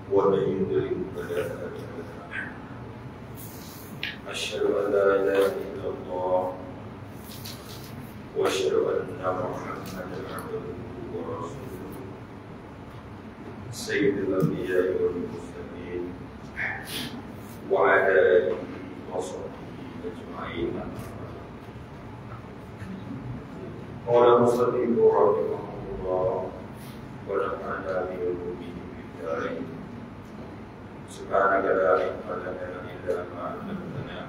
ومن يضلل فلا هادي له أشهد أن لا إله إلا الله وأشهد أن محمدا عبده ورسوله سيد الأنبياء والمرسلين وعلى آله وصحبه أجمعين. قال المصنف رحمه الله ونفعنا بعلومه في الدارين. سبحانك لا علم لنا إلا ما علمتنا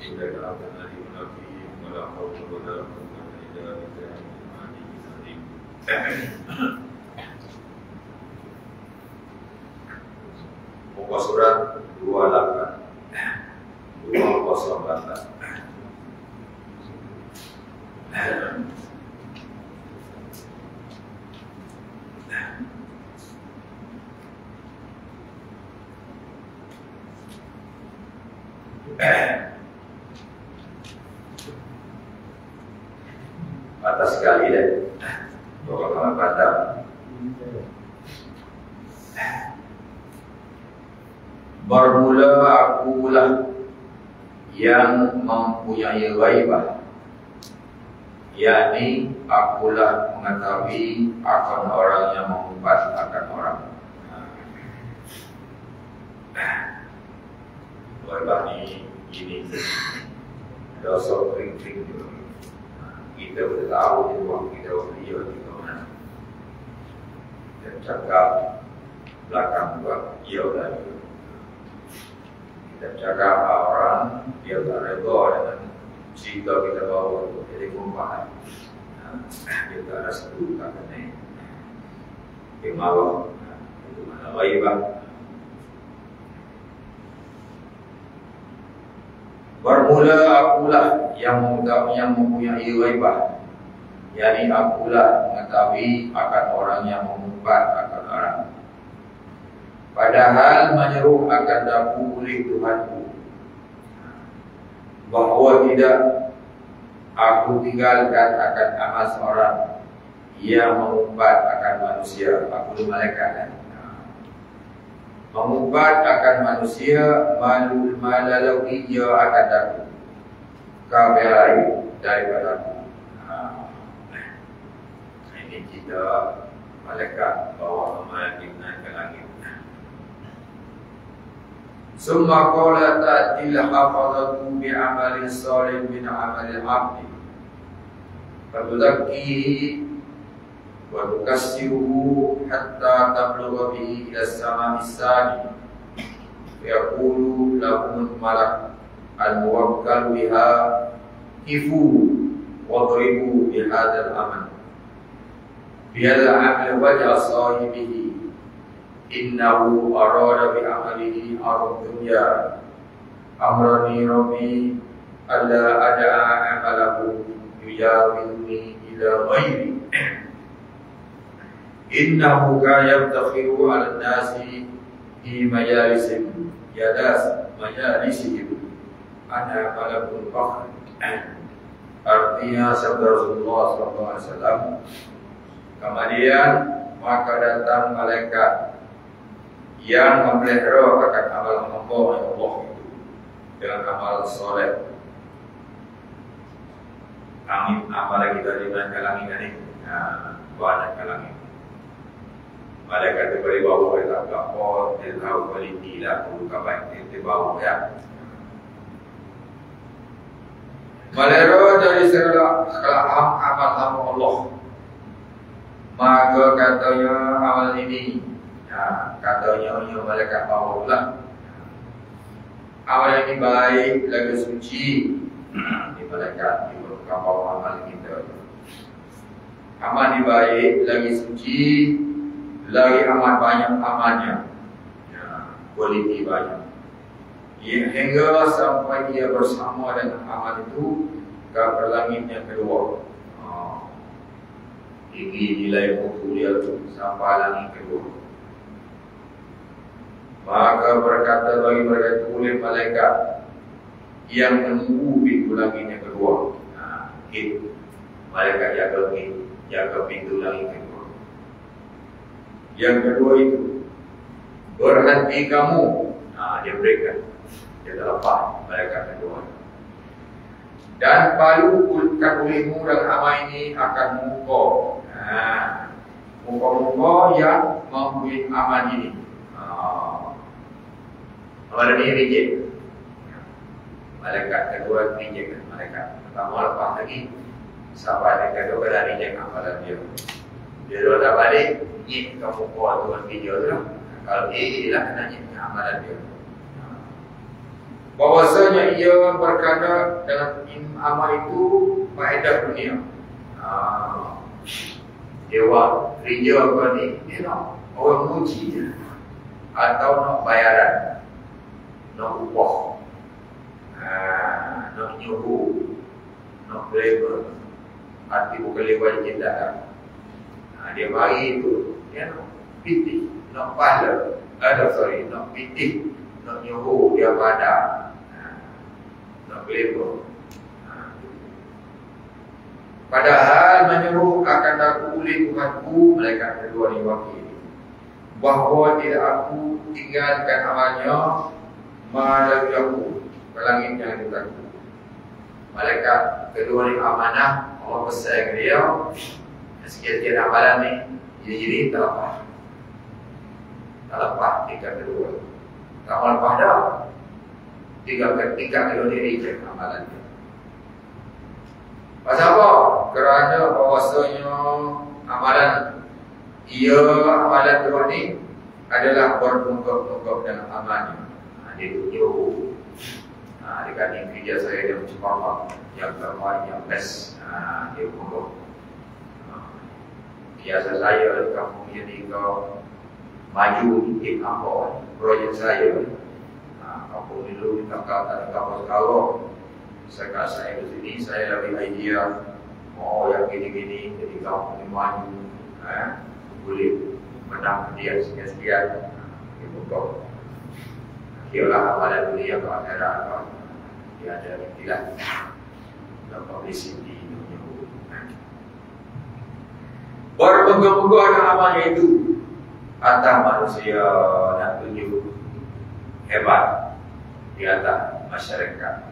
إنك أنت العليم الحكيم ولا حول ولا قوة إلا بالله العلي العظيم. Muka surat 28 atas sekali deh kalau pada bermula akulah yang mempunyai ghaibah, yakni akulah mengetahui akan orang yang mengumpat akan orang. Ghaibah ini dosa kering-kering juga. Kita boleh tahu di ruang kita dia juga mana. Dan cakap belakang juga dia lagi. Kita cakap orang dia tak reda dengan cerita kita bawa itu. Jadi kumpah. Dia tak ada satu katanya. Dia mahu itu mana ghaibah. Bermula akulah yang mempunyai ghaibah, yakni akulah mengetahui akan orang yang mengumpat akan orang. Padahal menyeru akan daku oleh Tuhanku bahawa tidak aku tinggalkan akan amal seorang yang mengumpat akan manusia. Aku malaikat kan? Mengumpat akan manusia malalau ia akan daku kabelai daripada aku. Ini kita malaikat bawa amal naik ke langit. Summa qala ta'til hafadatu bi'amalin salih min amalil abdi fatulaqqihi wa tukassiruhu hatta tablugha bihi ila as-sama'i as-sani yaqulu lahum malak al-muwakkal biha kifu wadribu bihadzal amal bihadzal amal wajha sahibihi innahu arada bi amalihi arad dunya amrani rabbi alla ada'a amalahu yujawilni ila ghairi innahu kana yabtakhiru 'ala an-nasi fi majalisihim ana malakul fakhr. Artinya sabda Rasulullah SAW, kemudian maka datang malaikat yang memelihara akan amal hamba Allah itu dengan amal soleh. Kami amal kita di mana langit ini, banyak langit. Malaikat itu beri bawah kita lapor, dia tahu kualiti lah, perlu kabar di bawah ya. Melihara dari segala amal hamba Allah. Maka katanya amal ini, katanya malaikat bawah lah. Amal ini baik, lagi suci. Di malaikat di bawah amal kita. Amal ini baik, lagi suci. Lagi amat banyak amalnya, kualiti banyak. Hingga sampai dia bersama dengan amal itu ke langit yang kedua. Tinggi nilai mutu dia tu sampai langit kedua. Maka berkata bagi mereka itu oleh malaikat, yang menunggu pintu langit yang kedua. Itu malaikat jaga pintu langit kedua. Yang kedua itu, berhenti kamu. Dia berikan, dia terlepas malaikat kedua. Dan palu olehmu dan amal ini akan mengukur. Muka-muka yang mempunyai amal ini. Amal ini reject. Malaikat kedua reject. Malaikat pertama lepas lagi, sahabat yang kedua dah reject amalan dia. Dia dah balik, nyik ke muka Tuhan video tu lah. Kalau dia lah kena nyik amalan dia. Bahwasanya ia berkata dengan amal itu faedah dunia. Dewa kerja apa ni? Dia nak orang muji je, atau nak bayaran, nak upah, nak nyuruh, nak labor. Arti bukan lewat cinta. Dia bagi itu, dia nak pitih, nak pahala, nak pitih, nak nyuruh dia pada, nak labor. Padahal menyuruh akan aku oleh Tuhanku, malaikat kedua ni wakil, bahawa tidak aku tinggalkan amalnya malam aku ke langit yang ditakut. Malaikat kedua ni amanah, Allah pesan ke dia, sikit-sikit amalan ni dia jadi tak lepas tingkat kedua. Tak lepas dah, tingkat kedua ni reject amalan dia. Pasal apa? Kerana bahawasanya amalan Tuhan ni adalah bertungkap-tungkap dalam amalnya. Dia tunjuk dekat ni kerja saya dia macam apa, yang terbaik, yang best. Dia tunjuk biasa saya di kampung jadi kau maju di apa projek saya. Kampung dulu di kakak kapal sekarang. Sekarang saya di sini, saya lebih idea yang gini-gini, jadi kamu ni maju, boleh menang dia sekian-sekian, untuk kira-kira amalan dunia ke akhirat, dia ada ikhtilat dan publicity. Berpegang-pegang dengan amalnya itu, atas manusia nak tunjuk hebat di atas masyarakat.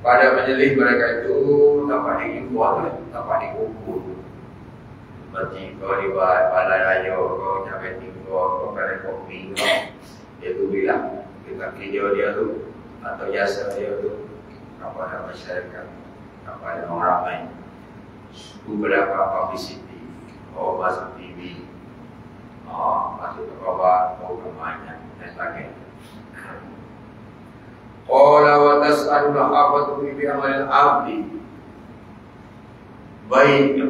Pada majlis mereka itu dapat diimbau, dapat dikumpul. Seperti kau di balai raya, kau nyampe tinggal, kau pada kopi, dia tu bilang kita kerja dia tu atau jasa dia tu kepada masyarakat, kepada orang ramai. Beberapa publicity, masuk TV, masuk ke bawah, banyak dan sebagainya. Qala wa tas'aluna hafatu bi amalil abdi. Baik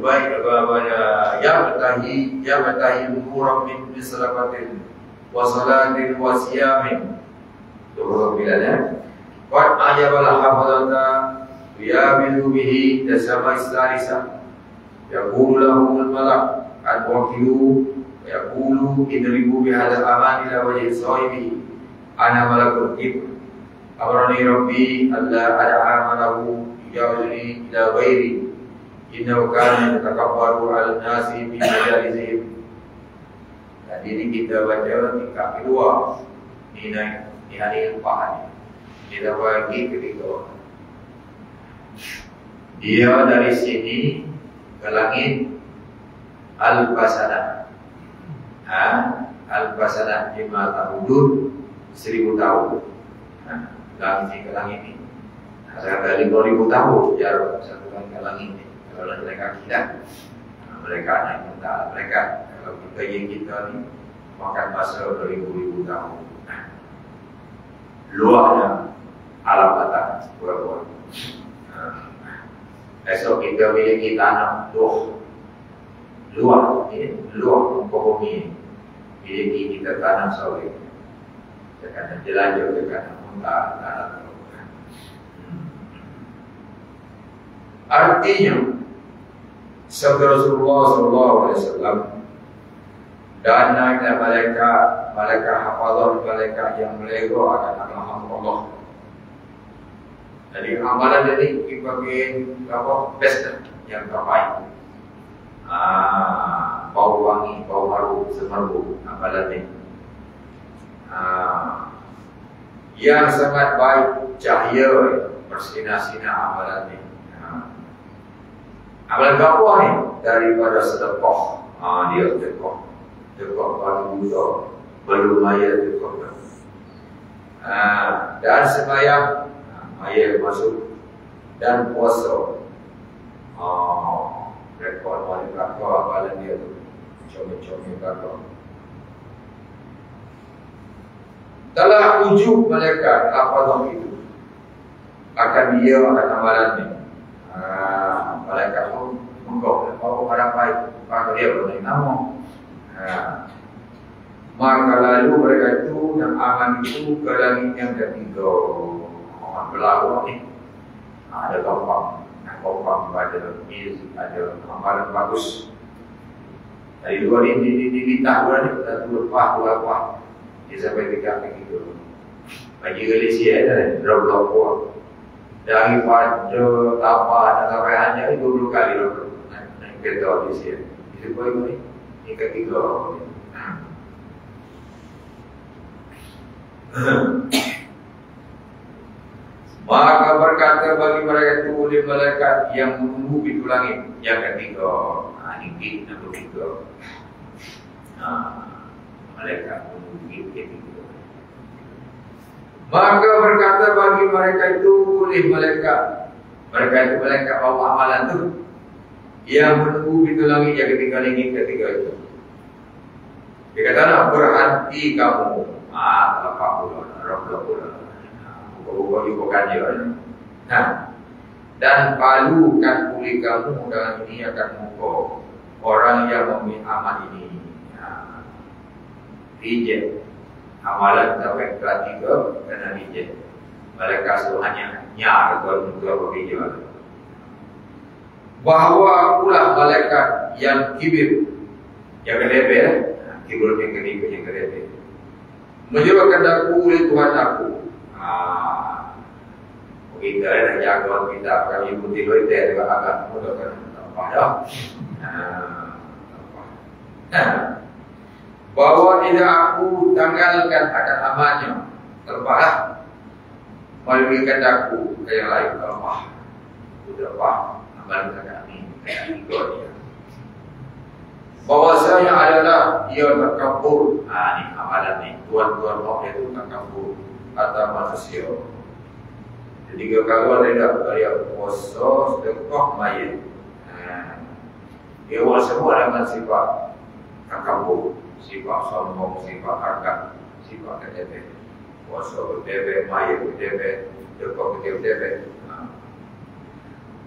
ya batahi umuram min bisalafatin wa salatin wa siyamin. Tuh bilanya. Qad ajabal hafadata ya bihi tasama istarisa. Yaqulu lahum al-malak al-wakilu yaqulu idribu bihadal amali la wajhi sahibi ana malakul ibn. Amarani Rabbi Allah ad'amalahu yawli ila ghairi innahu kana yatakabbaru al-nasi bi majalisihim. Jadi ini kita baca tingkat kedua di hari lepas ni. Kita bagi ketiga. Dia dari sini ke langit al-basanah. Al-basanah 5 tahun 1000 tahun. Langit ke langit ini kali 2000 tahun jarak satu kali ke langit ini. Kalau mereka tidak, mereka naik mentah mereka. Kalau kita yang kita ni makan masa 2000 tahun. Luarnya alam atas buat-buat. Esok kita miliki tanah luar ini, luar bumi ini. Miliki kita tanah sawit. Sekarang jelajah sekarang. Artinya sabda Rasulullah SAW dan naiklah malaikat malaikat hafazah, malaikat yang melera akan alam Allah. Jadi amalan ini dibagi apa? Best yang terbaik. Bau wangi, bau harum, semerbak amalan ini. Yang sangat baik, cahaya bersinar-sinar amalan ini. Amalan apa ni? Daripada sedekah. Dia sedekah. Sedekah paling mudah. Belum maya sedekah. Dan sembahyang, maya masuk. Dan puasa. Rekod wali kakak amalan dia tu. Comel-comel kakak. Dalam wujud malaikat hafazah itu akan dia akan amalan ni. Malaikat pun menggok orang baik pada dia boleh nama. Maka lalu mereka itu dan aman itu ke langit yang ketiga. Aman berlalu ni ada gampang pada ada amalan bagus. Dari dua ini tahun ni kita lupa dia sampai dekat begitu. Bagi Malaysia ada berapa daripada Tapa dan Kawahannya itu 20 kali naik kereta di sini. Itu pun ini ketiga. Maka berkata bagi mereka itu oleh malaikat yang menunggu pintu langit yang ketiga. Ini yang ketiga. Malaikat menunggu pintu ketiga. Maka berkata bagi mereka itu oleh malaikat. Mereka itu malaikat bawa amalan itu yang menunggu pintu langit yang ketiga itu. Dia kata nak berhenti kamu. Lepas bulan, buka bukan dia. Dan palukan kulit kamu dalam ini akan muka orang yang memilih amal ini. Reject. Amalan sampai kelas 3 kena reject. Mereka hanya nyar atau bekerja. Bahawa akulah malaikat yang kibir, yang kedebel, kibir yang kedebel. Menjawabkan aku oleh Tuhan aku. Kita nak jaga kita kami putih loiter juga agak mudah kan. Bahawa tidak aku tanggalkan akan amalnya terbalah memberikan aku ke yang lain terbalah. Sudah faham amal kami tiga dia. Bahwasanya adalah dia takabur. Ini amalan ni tuan-tuan Allah itu takabur atas manusia. Jadi kalau dia puasa sedekah mayit. Dia semua dengan sifat takabur, sifat sombong, sifat harkat, sifat kedebel. Puasa kedebel, mayit kedebel, sedekah kedebel.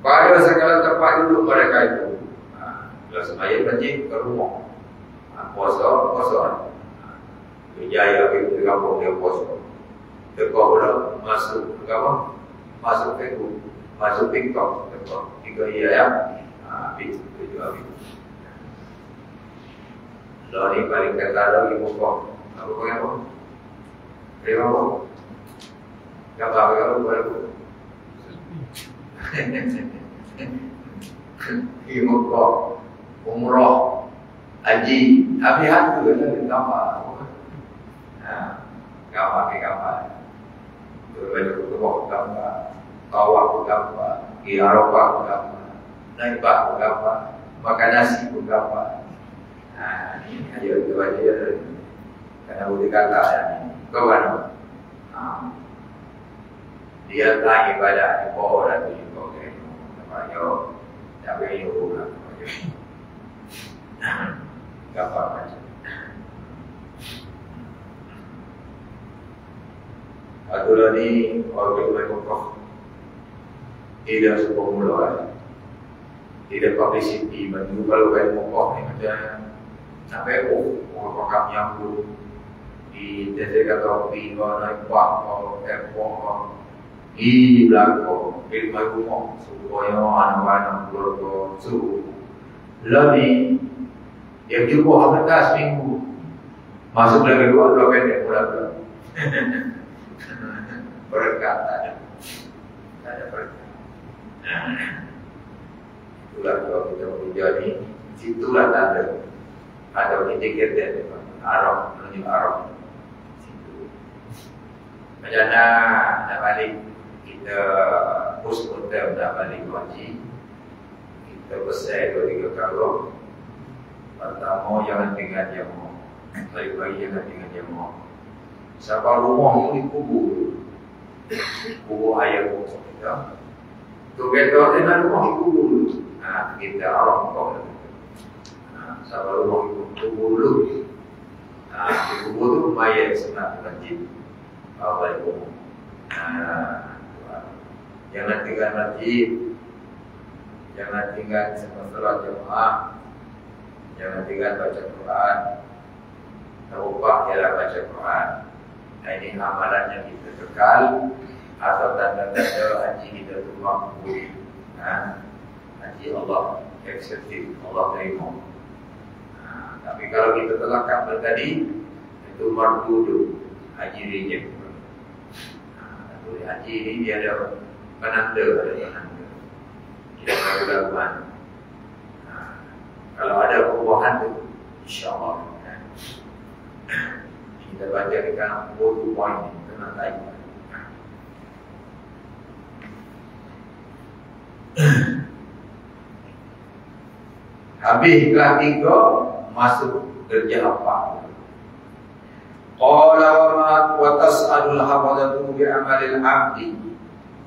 Pada segala tempat duduk mereka itu. Kalau semaya berjing ke rumah, puasa. Berjaya pergi ke kampung dia puasa. Dekor pula masuk ke apa? Masuk Facebook, masuk TikTok. Dekor 3 ya. Habis, 7 habis. Lalu ni paling kata lagi muka. Apa pakai apa? Terima apa? Gambar apa baru? Muka. Umrah, haji, habis tu kan gambar. Gambar. Berbeda kutubah gambar, tawaf gambar, di Arafah gambar, naik bak gambar, makan nasi gambar. Ini aja itu aja. Karena boleh kata yang kawan. Dia tanya ibadah di bawah dan tujuh kau yo, tapi yo bukan. Gambar macam. Atulah ni orang berkokok tidak sepemula, tidak publicity. Menunggu kalau berkokok ni macam sampai orang nyambut di desa kopi, naik bak, airport, di belakang, di rumah supaya anak-anak keluarga suruh. Lebih dia jumpa hampir seminggu Masuk bulan kedua, dua pendek bulan kedua. Berkat tak ada. Tak ada berkat. Itulah kalau kita berujar ni, situlah tanda. Ada indikator arah, menunjuk arah. Situ. Macam nak balik kita postmortem nak balik haji, kita besar 2-3 kali. Pertama, jangan tinggal jemaah. Baik-baik jangan tinggal jemaah. Sampai rumah itu dikubur. Kubur ayah bapa kita. Tu kita dengan rumah dikubur. Kita arah kau. Sampai rumah itu kubur dulu. Dikubur tu mayat sunat masjid. Balik rumah. Jangan tinggal masjid. Jangan tinggal sementara jemaah. Jangan tinggal baca Quran. Terubah ialah baca Quran. Ini amalan yang kita kekal atau tanda-tanda haji kita itu makbul. Haji Allah accepted, Allah terima. Tapi kalau kita telah kapal tadi, itu mardudu, haji reject. Haji ini dia ada penanda, tidak ada gangguan. Kalau ada perubahan itu, insyaAllah kita baca dekat 40 poin ni, kena tahu. Habis kelas 3, masuk kerja apa? Qala wa tas'alul hafadatu bi amalil abdi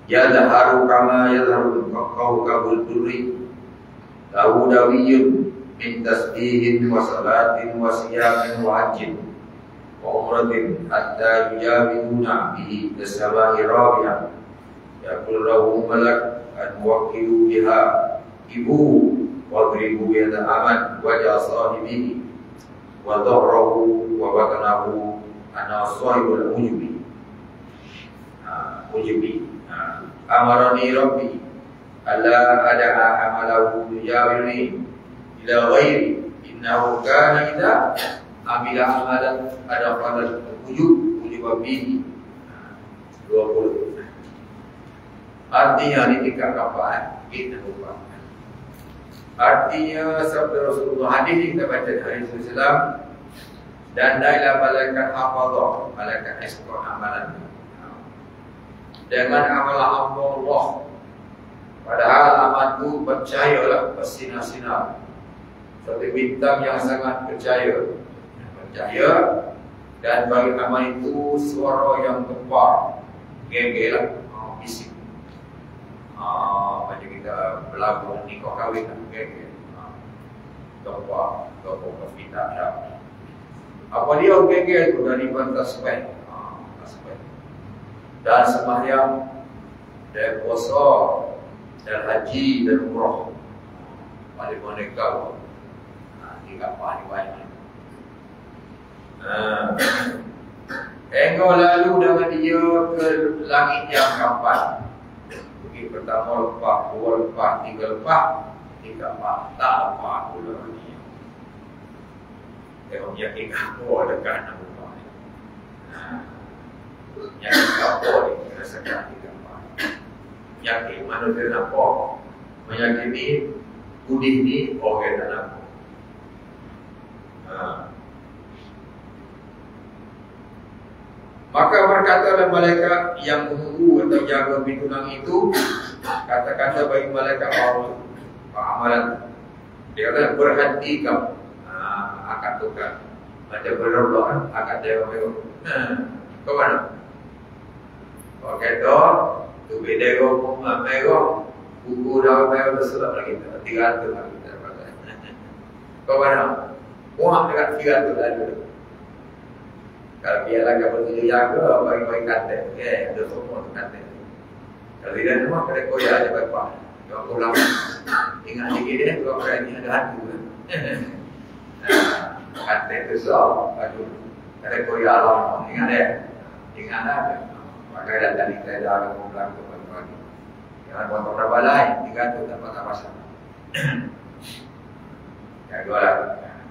yadharu kama yadharu kawkabul durri lahu dawiyyun min tasbihin wa salatin wa siyamin wa hajjin wa umratin hatta yujabiduna bihi tasama'i rabi'ah yaqul lahu malak an wakilu biha ibu wadribu yada aman wajah sahibihi wa dhahrahu wa batanahu ana sahibul ujubi amarani rabbi alla ada'a amalahu yujabirni ila ghairi innahu kana idha amila amalan ada pada ujub bihi 20. Artinya ini tingkat kapal kita lupa. Artinya sabda Rasulullah hadis kita baca dari Rasulullah dan dailah malaikat hafazah, malaikat escort amalan dengan amalan Allah. Padahal amal itu percayalah bersinar-sinar seperti bintang yang sangat percaya dan bagi amal itu suara yang gempar, gegelah, bisik. Macam kita berlaku nikah kahwin kan, gege, gempar, kita ada. Apa dia gege itu dari tasbih, dan sembahyang, dan puasa, dan haji dan umrah, paling menikah, tiga paling banyak. Engkau lalu dengan dia ke langit yang kapan? Pergi pertama lepas, dua lepas, tiga lepas, tak lepas pula dia. Tengok yakin kapal dekat nak lepas. Yakin kapal dia rasakan tiga lepas. Yakin mana dia nampak, meyakini kudih ni orang tak nampak. Maka berkatalah malaikat yang menunggu atau jaga pintu langit itu, kata-kata bagi malaikat Allah amalan. Dia kata berhenti kamu, akan tukar. Macam berdoa akan tengok. Kau mana? Kau kata tu beda kau merah, buku dah merah bersulap lagi. 300 lagi kita dapat. Kau mana? Muat dekat 300 lagi. Kalau dia lagi bertujuh jaga, bagi-bagi kata, ada semua tu kata. Kalau tidak semua, kena koyak aja bapak. Kalau kau lama, ingat sikit dia, kalau berani ada hantu. Kata itu so, kena koyak lama, ingat dia. Ingat ada. Maka datang kita dah ada pulang ke pagi-pagi. Jangan buat beberapa lain, 300 tak pasang. Jaga lah,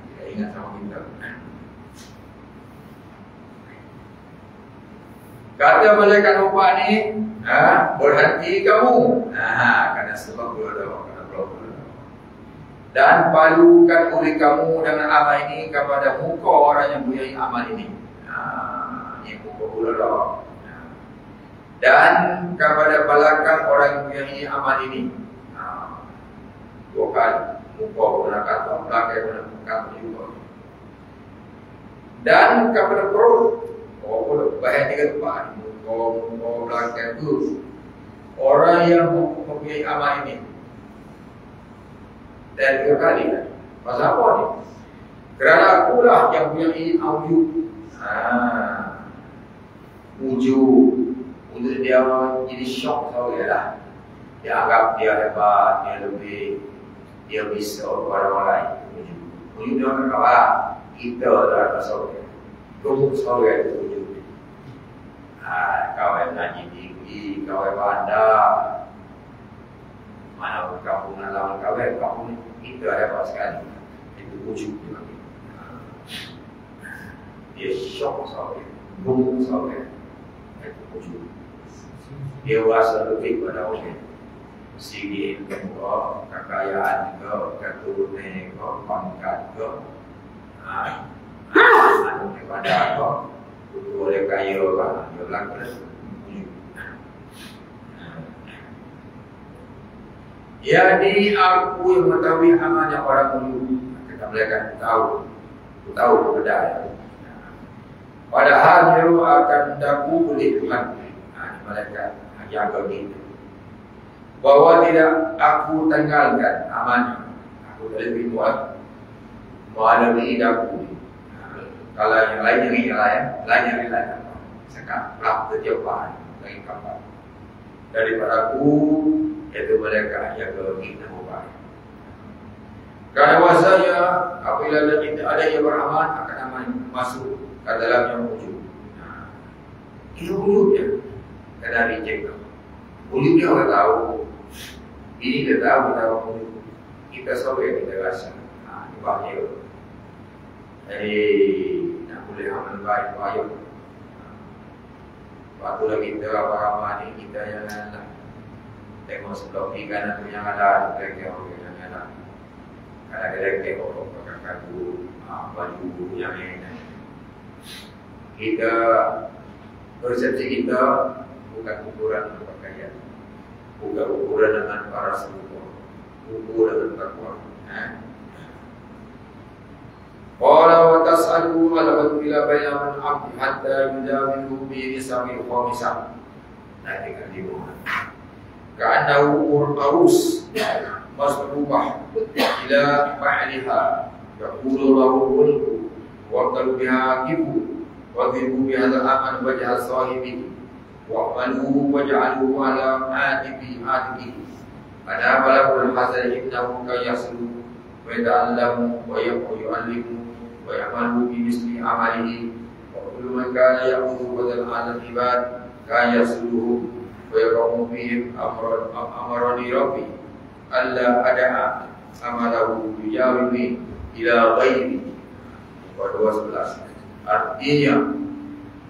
kita ingat sama kita. Kata malaikat rupa ni, berhenti kamu. Kerana sebab kena berdoa. Dan palukan uri kamu dengan amal ini kepada muka orang yang mempunyai amal ini. Ini muka berdoa. Dan kepada belakang orang yang mempunyai amal ini. Dua kali. Muka guna kata, belakang guna kata juga. Dan kepada perut. Bahaya tiga tempat. Muka belakang itu. Orang yang mempunyai amal ini. Dan 3 kali. Pasal apa ni? Kerana akulah yang mempunyai wujud. Wujud dia jadi syok tahu lah. Dia anggap dia hebat, dia lebih, dia bisa kepada orang lain. Wujud dia akan kawan kita dalam pasal dia. Kau tahu itu wujud. Kawan ngaji tinggi, kawan bandar. Mana kampung lawan kampung kita hebat sekali. Itu wujud dia. Dia syok sekali, bung sekali. Itu wujud. Dia rasa lebih pada orang. Segi juga, kekayaan juga, keturunan juga, pangkat juga. Anu kepada apa? Boleh kaya lah, dia lakukan wujud. Jadi aku yang mengetahui amalnya orang wujud. Kita mereka tahu berbeda. Padahal dia akan daku oleh Tuhan. Mereka jaga kita. Bahawa tidak aku tinggalkan amalnya. Aku lebih buat melalui daku. Kalau yang lain sekarang pelak terjebak lagi kapal. Daripada aku, itu mereka jaga kita bukan. Karena bahasanya apabila tidak ada yang beramal akan amal masuk ke dalam yang wujud. Itu wujudnya. Kena reject. Wujud dia orang tahu. Ini dia tahu wujud. Kita sampai kita rasa. Ini bahaya. Jadi nak boleh amal baik bahaya. Waktu lagi kita apa-apa ni kita janganlah tengok sebelah kiri kanan tu yang ada kira-kira orang yang ada. Kadang-kadang tengok pakai kaku, baju yang lain. Kita persepsi kita bukan ukuran berpakaian, bukan ukuran dengan para seluruh, ukur dengan takwa. Qala wa tas'alu al-fadila baina al-'abdi hatta yujawizu bi nisabil khamisah. Nanti kan dibuat. Ka'annahu urus masrubah ila ba'liha yaqulu lahu mulku wa qalu biha kibu wa dhibu biha al-aman wajha sahibi wa amalu waj'aluhu ala atibi ada balagul hazal innahu kayaslu wa yata'allamu wa yu'allimu wa ya'malu bi misli amalihi wa kullu man kana ya'budu badal 'ala al-ibad kayasluhu wa yaqamu bihim amarani rabbi alla ada'a amalahu yujawibi ila ghairi. Wa 12. Artinya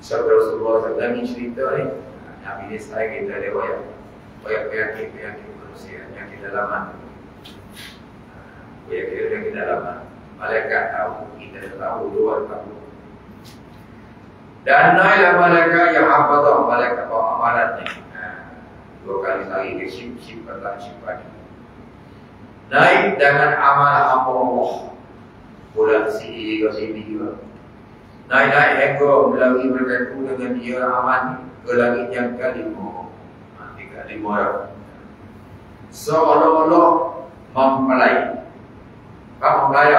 sabda Rasulullah SAW cerita ni Nabi ni saya kita lewat penyakit manusia yang kita laman penyakit yang kita laman malaikat tahu, kita tahu, luar tahu. Dan naiklah malaikat yang hafazah, malaikat bawa amalannya. 2 kali lagi ke sifat naik dengan amal hamba Allah. Bulan sini ke sini juga. Naik ego melalui mereka itu dengan dia aman ke langit yang kelima. 35. Seolah-olah mempelai. Kamu mempelai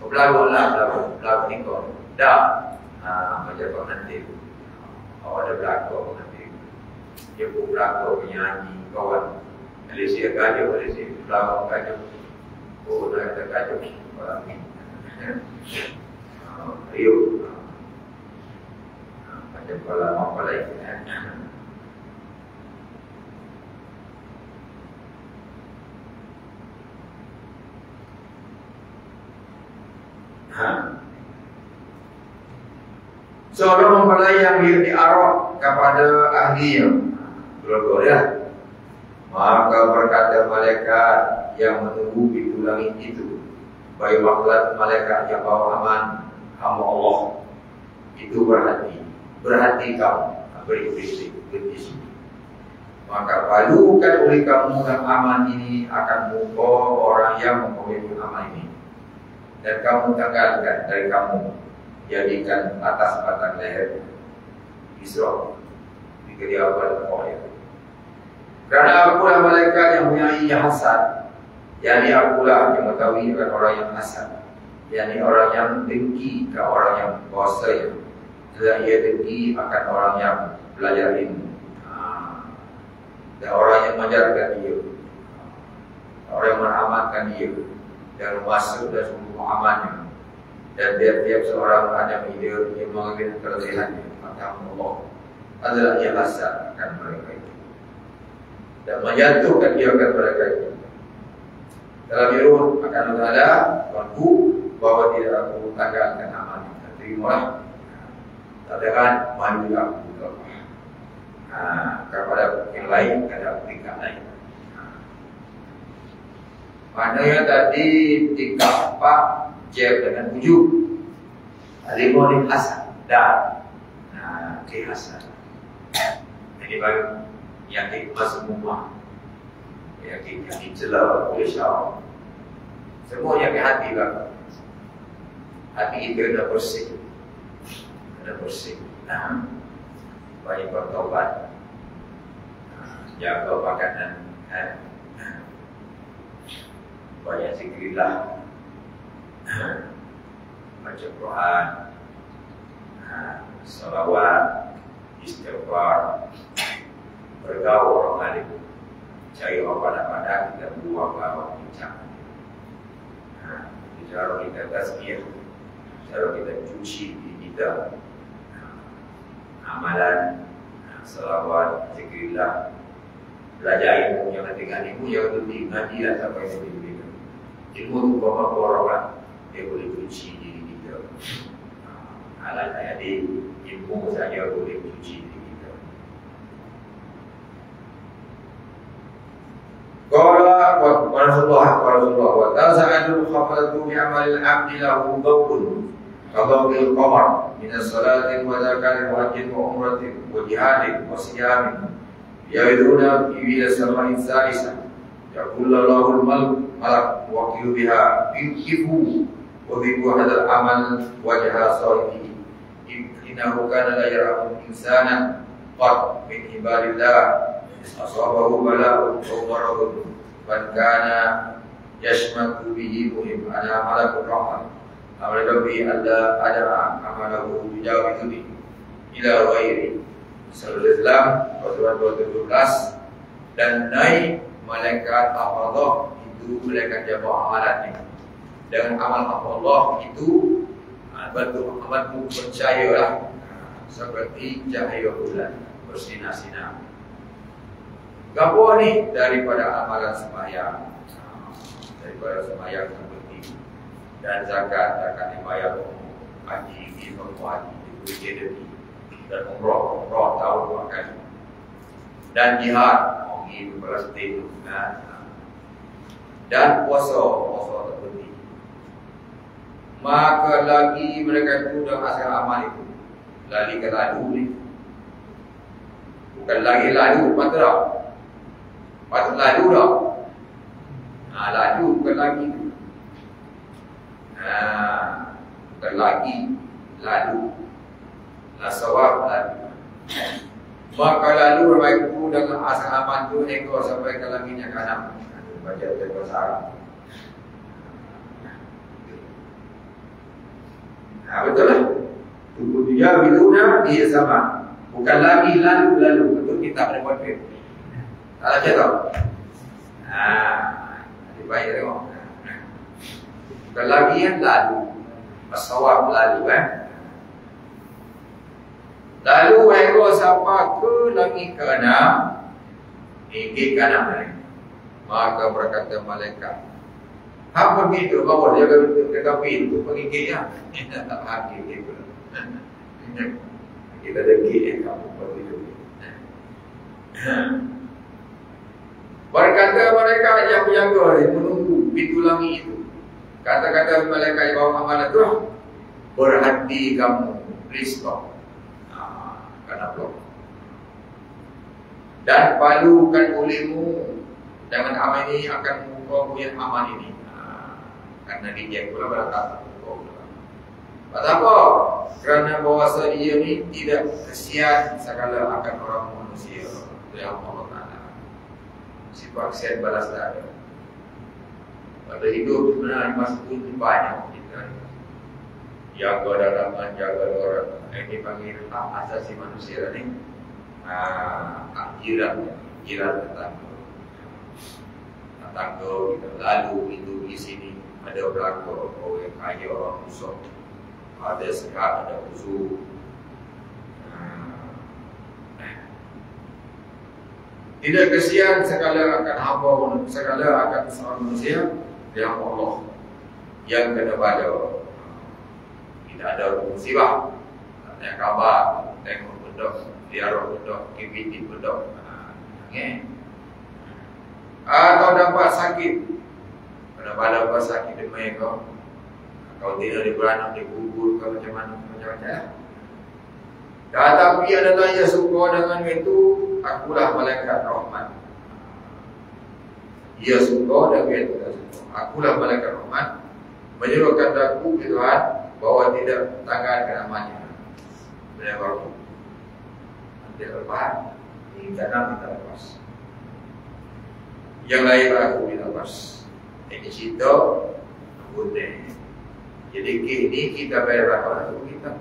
Berlaku ni kau dah macam kau nanti awak ada berlaku nanti dia pun berlaku penyanyi kawan Malaysia gaduh Malaysia berlaku gaduh dah kata gaduh orang ni Rio macam kalau mempelai seorang mempelai yang di Arab kepada ahlinya. Dua-duanya. Maka berkata malaikat yang menunggu pintu langit itu, baik malaikat yang bawa aman hamba Allah itu berhati kamu berisi. Maka padukan oleh kamu yang aman ini akan mukul orang yang mempunyai aman ini, dan kamu tanggalkan dari kamu, jadikan atas batang leher Isra di kediaman Allah. Kerana akulah malaikat yang punya hasad, yakni akulah yang mengetahui akan orang yang hasad, yakni orang yang dengki ke orang yang kuasa, dan ia dengki akan orang yang belajar ilmu, dan orang yang mengajarkan dia, orang yang meramalkan dia dan masuk dan semua amannya, dan tiap-tiap seorang ada ide yang mengambil kelebihannya, maka Allah adalah yang hasad akan mereka itu dan menjatuhkan dia akan mereka itu. Dalam Yurun akan ada waktu bahwa tidak aku tanggalkan aman dan terimalah, katakan maju aku kepada yang lain, kepada tingkat lain. Maknanya tadi tingkat 4 jeb dengan 7 lima ni hasan dan di hasan. Ini baru yang kita semua yang kita dicela oleh syarab. Semua yang hati lah. Hati kita dah bersih. Dah bersih. Banyak bertobat. Jaga makanan. Banyak zikrillah. Baca Quran. Salawat. Istighfar. Bergaul orang alim, cari orang pandai-pandai, kita buang lawan bincang. Cara kita tazkiyah, cara kita cuci diri kita, amalan, salawat, zikrillah, belajar ilmu, jangan tinggal ilmu, jangan berhenti ngaji lah sampai yang diberikan. Ilmu itu beberapa orang lah, dia boleh cuci diri kita. Alat adik, ilmu saja boleh cuci diri. Qala wa Rasulullah wa ta'ala khafatu bi amalil 'abdi lahu dawun qadawil qamar min as-salati wa zakatin wa hajjin wa umratin wa jihadin wa siyamin ya'iduna ila sama'in salisa yaqulu Allahul malak wa qilu biha bikifu wa biku hadal amal wajha sahibi innahu kana la yarahum insanan qad min ibadillah asabahu bala'un umarahun man kana yashmaku bihi muhim ana malakul rahman amrada bihi ada amalahu bijawiduni ila ghairi sallallahu alaihi wasallam. Dan naik malaikat Allah itu malaikat jabah amalannya dengan amal Allah itu bentuk amalmu percayalah seperti cahaya bulan bersinar-sinar. Gapo ni daripada amalan sembahyang, daripada sembahyang seperti dan zakat yang bayar, haji haji dan umrah tahun 2 kali, dan jihad pergi ke Palestin dan puasa seperti. Maka lagi mereka itu dah hasil amal itu lari ke lalu ni, bukan lagi lalu patut lalu dah. Lalu bukan lagi. Bukan lagi lalu. Lasawab lalu. Maka lalu ramai itu dengan asal aman tu ekor sampai ke langitnya kanan. Baca bahasa Arab. Betul lah. Tubuh dia biluna dia sama. Bukan lagi lalu. Betul kita boleh buat itu. Tak ada tau. Lebih baik tengok. Bukan lagi yang lalu. Masawab lalu Lalu ego siapa ke langit ke-6, tinggi kanan. Maka berkata malaikat, apa begitu bawah dia ke pintu pergi dia. Tak hadir dia pula. Kita degil kamu perlu hidup. Berkata mereka yang menjaga menunggu pintu langit itu. Kata-kata malaikat yang bawa amanah itu, berhenti kamu, please stop. Karena blok. Dan palukan olehmu dengan aman ini akan kau punya aman ini. Karena dia pula berkata, apa? Kerana bahasa dia ni tidak kesian sekala akan orang manusia yang Allah Ta'ala. Sifat kesian balas tak ada. Pada hidup sebenarnya masuk banyak kita jaga dalaman, jaga orang. Ini panggil hak asasi manusia ni. Jiran tetangga kita lalu hidup di sini ada berlaku orang kaya, orang musuh. Ada sekat, ada usul. Tidak kesian segala akan hamba, segala akan seorang manusia yang Allah yang kena pada. Tidak ada musibah. Tak ada khabar, tengok benda, diarah benda, KPT benda. Atau dapat sakit. Pada dapat sakit demam kau. Kau tidak diberanak, dikubur ke macam-macam. Tetapi ada tanya suka dengan itu, akulah malaikat rahmat. Ia suka dan dia tidak suka. Akulah malaikat rahmat, menyuruhkan aku ke Tuhan bahawa tidak tangankan amannya. Beliau baru dia lepas, di tanam kita lepas. Yang lain aku dilepas. Ini cerita boleh. Jadi ini kita berapa untuk kita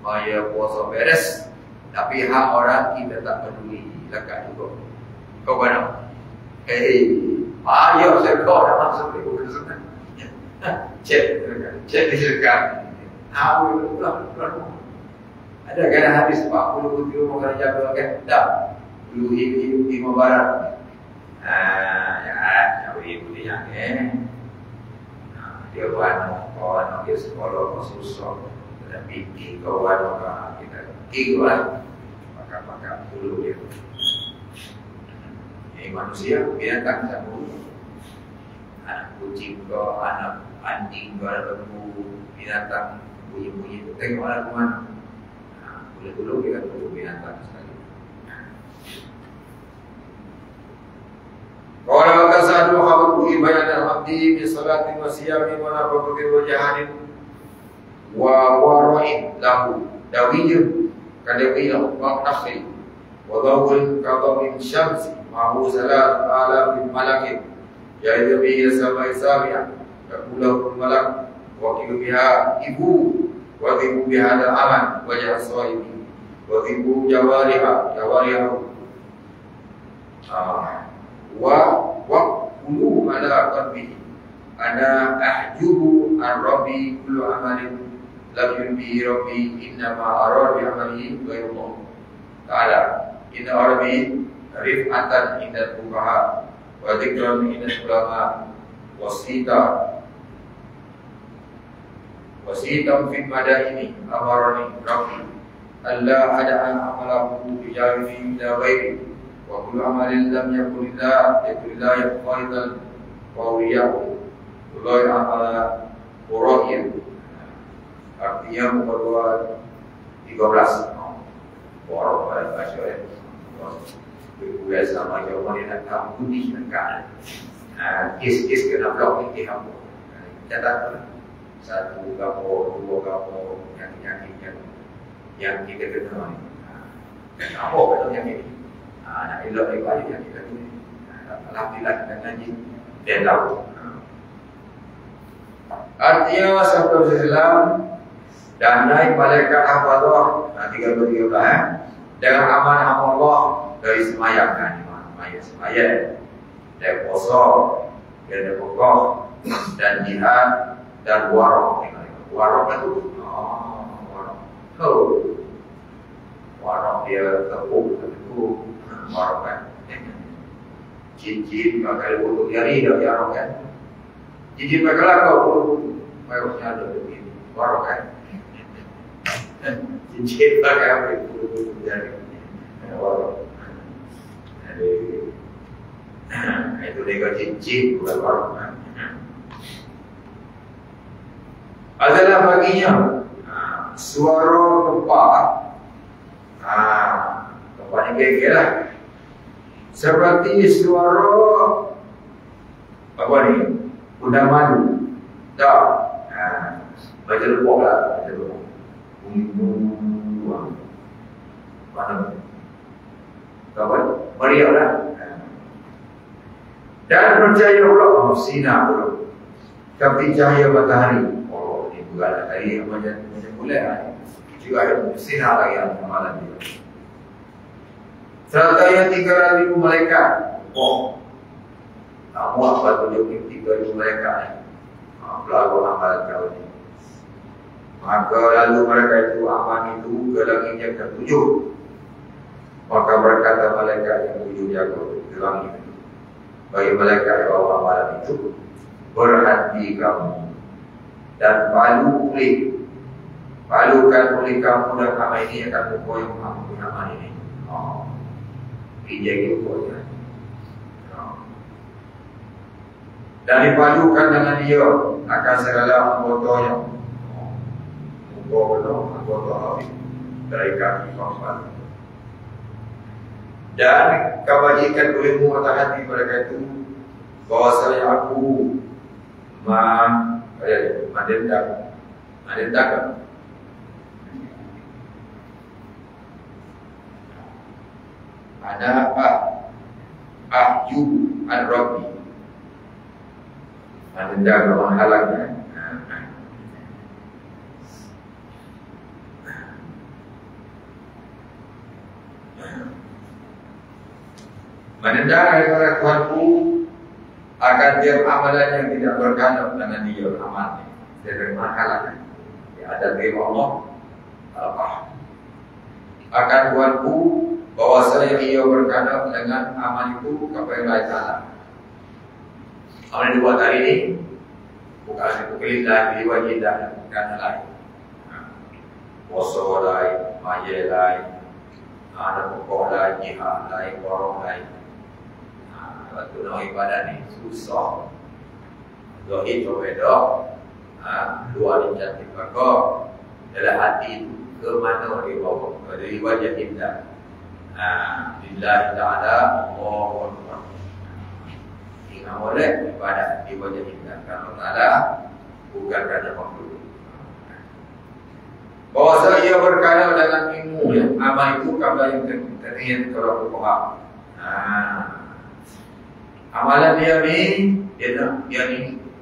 maya puasa beres, tapi hak orang kita tak peduli, lekat juga. Kau mana? Ayo sekor dah masuk di buku sunnah. Cek diserkan. Pulang. Ada kan hadis 40 kilo makan jaga kan? Tak. Dulu hidup di Barat. Jauh ibu dia dia kawan dia sekolah susah tapi kawan kita ikutlah maka dulu dia manusia binatang sama anak kucing ke anak anjing ke lembu binatang bunyi-bunyi tengoklah teman dulu kita dulu binatang sekali. Qala wa tasadu habbu ibadan abdi bi salatin wa siyamin wa nafatin wa jahadin wa wara'in lahu dawiyun kadawiyun wa nakhli wa dawul kadawin syamsi wa hu salat ala min malakin yaitu bihi samai sabi'ah yaqulahu malak wa kilu biha ibu wa ibu biha al-aman wa jahaswaibi wa ibu jawariha wa qulu ala qalbihi ana ahjubu ar-rabbi kullu amalin lam yunbi rabbi inna ma arad bi amalihi wa Allah ta'ala inna rabbi rif'atan inda fuqaha wa dhikran inda ulama wasitam fi madaini amarani rabbi alla ada'an amalahu bi jami'i ila ghairi wa kullu amalin lam yakun illa yaqaidan wa riyahu la amala qura'in artinya memperluas 13 orang pada masyarakat biasa macam orang nak tahu ni nak kes kena blok ni kamu catat 1 gapo 2 gapo yang kita kena ni apa betul yang ini nak elok lagi yang kita ni alhamdulillah kita ngaji dia tahu artinya sabda Islam dan naik malaikat hafazah nanti kalau dengan amanah Allah dari semayang semayang dari puasa dari pokok dan jihad dan warok itu warok dia tepuk warok kan cincin pakai untuk jari dah warok kan cincin pakai lakau waroknya ada begini warok kan cincin pakai apa itu jadi itu dia cincin bukan warung. Adalah baginya suara kepak. Kepak ni kira-kira lah. Seperti suara apa ni? Kuda madu. Tak. Baca lepok lah. Baca lepok. Bunyi-bunyi. Mana? Apa? Meriah lah. Dan percaya pula sinar pula. Tapi cahaya matahari. Oh, ini bukan matahari yang macam bulan lah. Juga ada sinar lagi yang amalan dia. Serta 3,000 malaikat. Oh, tak muat patut 3,000 malaikat ni. Berlaku amalan kau ni. Maka lalu mereka itu aman itu ke langit yang ketujuh. Maka berkata malaikat yang tujuh jaga ke langit itu. Bagi malaikat bawa amalan itu, berhati kamu dan palukan oleh kamu dan amal ini akan mempunyai kamu amal ini. Dijagi pokoknya. Dan dipadukan dengan dia akan segala anggotanya. Anggota habis dari kaki keempat. Dan kebajikan olehmu atas hati mereka itu bahwasanya aku mendendam. Ada apa? Ahju an-Rabbi. Mendendam menghalangnya. Menendang daripada Tuhanku akan tiap amalan yang tidak berkandung dengan dia amalnya. Dia dari menghalangnya. Dia ada dari Allah. Akan Tuhanku bahwasanya ia berkandung dengan amal itu kepada Allah Ta'ala. Amal yang dibuat hari ini bukan itu kelihatan di wajib dan bukan lain. Puasa lain, maya lain, ada pokok lain, jihad lain, borong lain. Waktu nak ibadah ni susah. Zahid berbeza. Luar ni cantik pakar. Dalam hati itu ke mana dia bawa? Dari wajah kita. Lillahi ta'ala Allahu Akbar. Ingat boleh ibadah di wajah kita. Karena ta'ala bukan kerana makhluk. Bahasa ia berkata dengan ilmu ya. Amal itu kabar yang terkait kalau berfaham. Amalan dia ni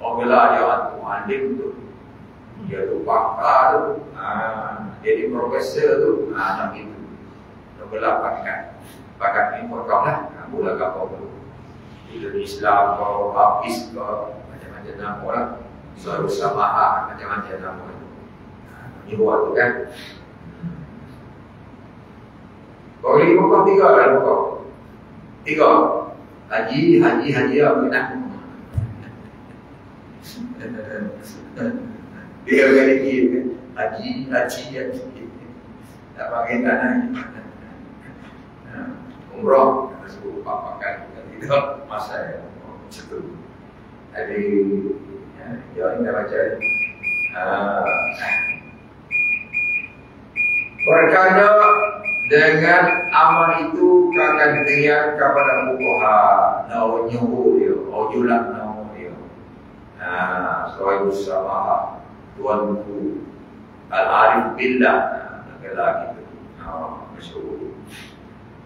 Oglah dia alim tu. Dia tu pakar tu. Dia di profesor tu. Nak itu. Oglah pakat ni potong lah. Mula kapal tu. Bila Islam kau habis kau macam-macam nama lah. Suara samaha macam-macam nama. Ini buat tu kan. Kau ini pokok 3 lah pokok. 3. Haji apa nak? Dia kali ni haji. Tak pakai tanah. Umrah sebut pakai tidak masa itu. Jadi yang kita baca berkata dengan amal itu akan teriak kepada Bukoha Naunyuhu dia Ojulan Nauh dia Soal Usama Tuanku Al-Arif Billah lelaki itu masyhur.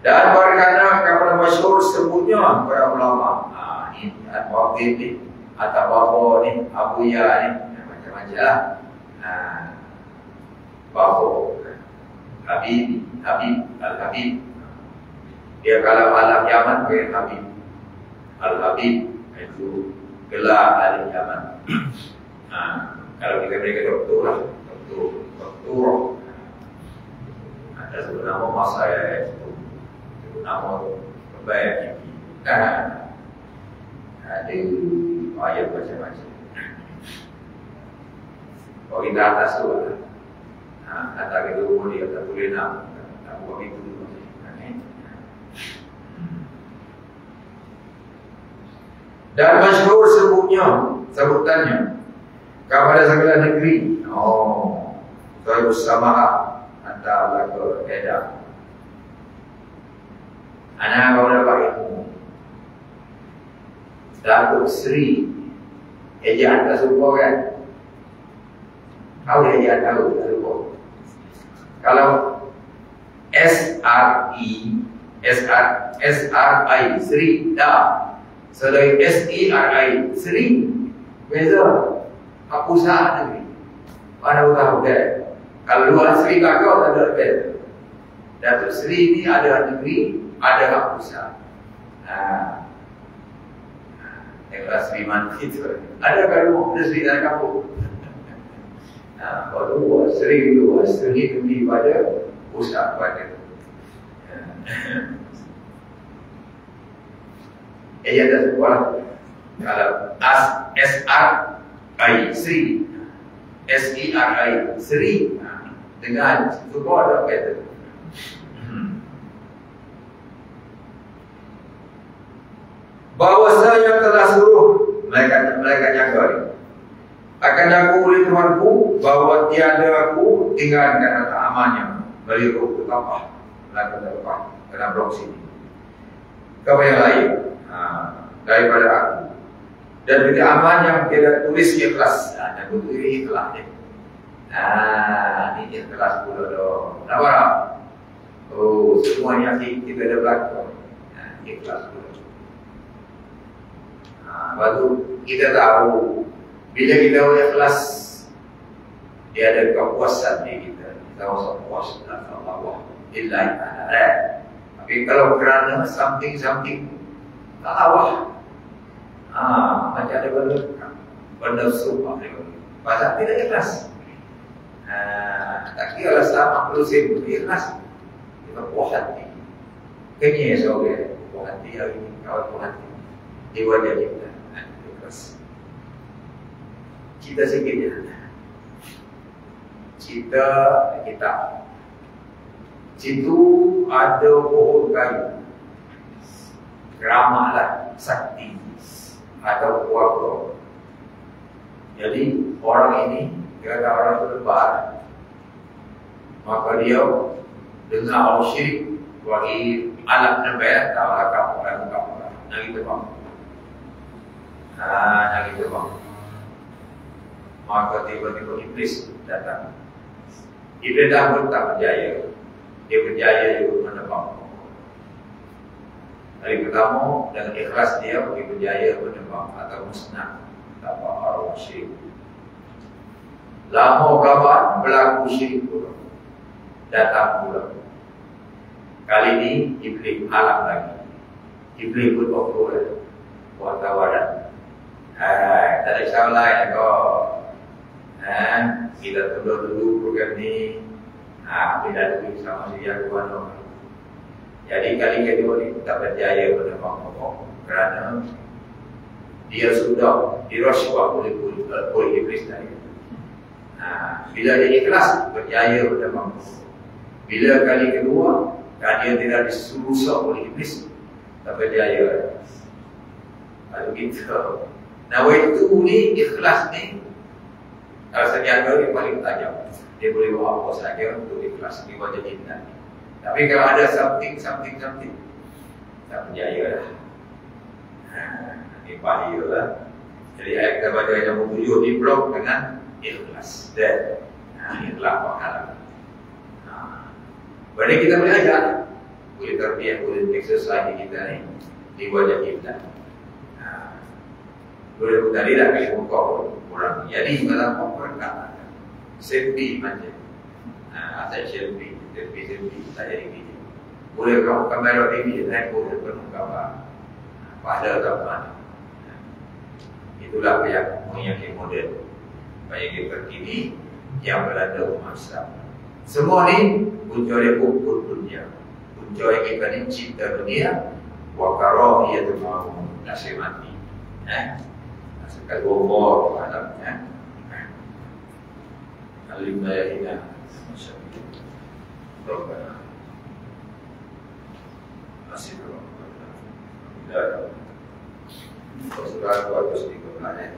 Dan berkata kepada masyhur sebutnya para ulama ini Al-Waqid ni atau Babo ni Abuya ni macam-macam lah Babo Habib Al-Habib. Dia kalau alam Yaman ke Habib Al-Habib itu gelar alam Yaman. Kalau kita berikan doktor lah, doktor ada sebuah nama masa itu nama terbaik ada ayat macam-macam. Kalau kita atas tu lah Datang ke rumah dia, tak boleh nak. Tak buat itu. Dan masyhur sebutannya kepada segala negeri. Saya bersama antara ke Kedah. Anak kau dapat ilmu. Datuk Sri. Ejaan tak serupa kan? Tahu ejaan tahu tak serupa. Kalau SRI Sri dah. Selain SERI Sri beza. Apa usaha negeri? Mana tahu kan? Kalau luar Sri kakak tak ada beza. Datuk Sri ni ada negeri, ada hak usaha. Kelas Sri Mantri tu ada kalau ada Sri dalam kampung. Kalau Sri luar Sri lebih pada usaha pada. Ia ada sebuah kalau SRI Sri SERI Sri dengan sebuah ada kata. Bahawa saya telah suruh mereka jaga akan aku oleh Tuhanku bahawa tiada aku tinggalkan kata amannya beliau ke kapal melakukan lepas dalam blok sini kapal yang lain daripada aku dan juga aman yang kita tulis ikhlas dan aku tulis ikhlas ni ini ikhlas pula dong nampak semuanya kita dah berlaku ikhlas pula. Lepas tu kita tahu bila kita ikhlas dia ada kepuasan di kita. Kita rasa puas dengan Allah illa ta'ala. Tapi kalau kerana something tak awak. Macam ada benda sumpah dia. Pasal tidak ikhlas. Tak kira lah sama perlu ikhlas. Kita puas hati. Kenyai seorang puas hati hari ini kawal puas hati. Di wajah kita ikhlas. Cita sikitnya cita kita situ ada pohon kayu keramahlah sakti atau keluarga. Jadi orang ini kata orang itu lebar maka dia dengar orang syirik bagi alat nebak tak kamu lagi terbang lagi terbang maka tiba-tiba iblis datang. Iblis dah pun tak berjaya. Dia berjaya juga menebang. Hari pertama dengan ikhlas dia bagi berjaya menebang atau musnah tanpa arwah syirik. Lama kelamaan berlaku syirik pula. Datang pula. Kali ini iblis halang lagi. Iblis pun berpura buat tawaran. Tak ada cara lain kau. Kita tunda dulu program ni. Bila dulu sama dia kuano. Jadi kali kedua ni tak berjaya menebang pokok kerana dia sudah dirasuah oleh iblis tadi. Bila dia ikhlas berjaya menebang pokok. Bila kali kedua dia tidak disusah oleh iblis tak berjaya. Lalu kita nawaitu ni ikhlas ni kalau seniaga dia paling tajam. Dia boleh buat apa saja untuk ikhlas di wajah kita. Tapi kalau ada something tak berjaya lah. Ini bahaya lah. Jadi ayat kita baca ayat nombor 7 di blok dengan ikhlas. Dan ikhlas pahala. Berarti kita boleh ajar. Boleh terbiak, boleh exercise kita ni di wajah kita. Boleh tadi dah kali muka orang. Jadi dalam orang kata selfie macam asal selfie tak jadi gini. Boleh kamu kamera TV naik boleh penuh gambar pada tak mana. Itulah yang mengyakini model banyak terkini yang berada masa. Semua ni punca dia pun dunia. Punca yang kita ni cipta dunia wakaro ia tu mau nasib mati. Kalau umur alamnya alim bayarina Rabbana masih belum ada. Saudara harus digunakan.